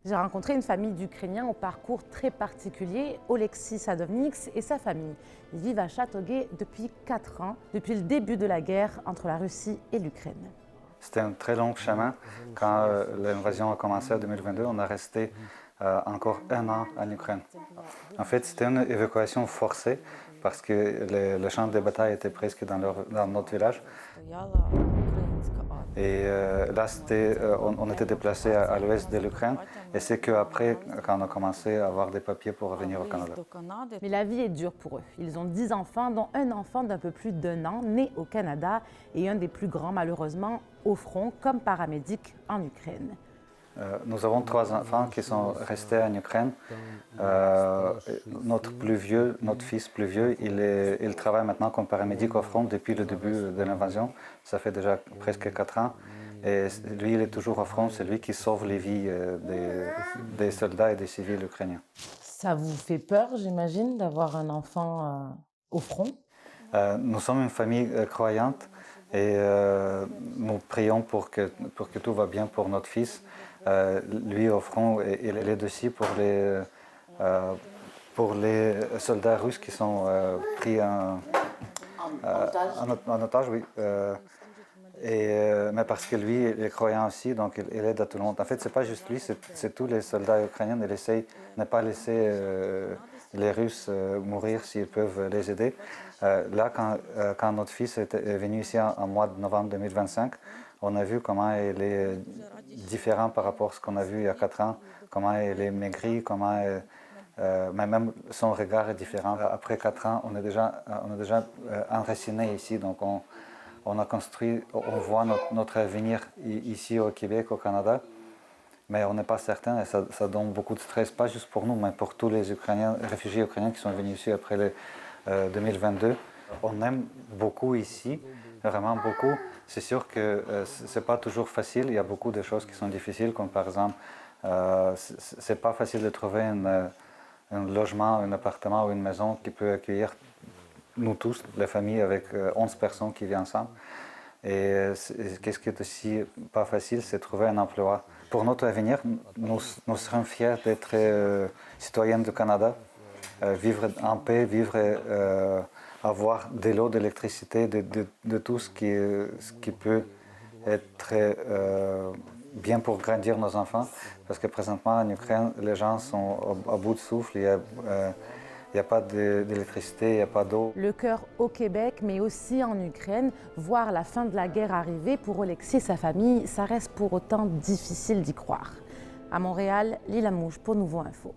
J'ai rencontré une famille d'Ukrainiens au parcours très particulier, Oleksiy Sadovniks et sa famille. Ils vivent à Châteauguay depuis 4 ans, depuis le début de la guerre entre la Russie et l'Ukraine. C'était un très long chemin. Quand l'invasion a commencé en 2022, on a resté encore 1 an en Ukraine. En fait, c'était une évacuation forcée parce que le champ de bataille était presque dans notre village. Et là, on était déplacé à l'ouest de l'Ukraine. Et c'est qu'après, quand on a commencé à avoir des papiers pour revenir au Canada. Mais la vie est dure pour eux. Ils ont 10 enfants, dont un enfant d'un peu plus d'1 an, né au Canada, et un des plus grands, malheureusement, au front, comme paramédic en Ukraine. Nous avons 3 enfants qui sont restés en Ukraine. Notre plus vieux, notre fils plus vieux, il travaille maintenant comme paramédic au front depuis le début de l'invasion. Ça fait déjà presque 4 ans. Et lui, il est toujours au front. C'est lui qui sauve les vies des soldats et des civils ukrainiens. Ça vous fait peur, j'imagine, d'avoir un enfant au front? Nous sommes une famille croyante et nous prions pour que tout va bien pour notre fils. Lui, au front, il est aussi pour les soldats russes qui sont pris en otage, oui. Mais parce que lui, il est croyant aussi, donc il aide à tout le monde. En fait, c'est pas juste lui, c'est tous les soldats ukrainiens. Ils essayent de ne pas laisser les Russes mourir s'ils peuvent les aider. Là, quand notre fils est venu ici en mois de novembre 2025, on a vu comment il est différent par rapport à ce qu'on a vu il y a 4 ans, comment il est maigri, mais même son regard est différent. Après 4 ans, on est déjà enraciné ici, donc on a construit, on voit notre avenir ici au Québec, au Canada, mais on n'est pas certain et ça donne beaucoup de stress, pas juste pour nous, mais pour tous les réfugiés ukrainiens qui sont venus ici après le 2022. On aime beaucoup ici, vraiment beaucoup. C'est sûr que c'est pas toujours facile, il y a beaucoup de choses qui sont difficiles, comme par exemple, c'est pas facile de trouver un logement, un appartement ou une maison qui peut accueillir nous tous, la famille avec 11 personnes qui vivent ensemble. Et qu'est-ce qui est aussi pas facile, c'est trouver un emploi. Pour notre avenir, nous serons fiers d'être citoyens du Canada, vivre en paix, avoir de l'eau, de l'électricité, de tout ce qui peut être bien pour grandir nos enfants. Parce que présentement, en Ukraine, les gens sont à bout de souffle. Il n'y a pas d'électricité, il n'y a pas d'eau. Le cœur au Québec, mais aussi en Ukraine, voir la fin de la guerre arriver pour Oleksiy et sa famille, ça reste pour autant difficile d'y croire. À Montréal, Lila Mouche pour Nouveau Info.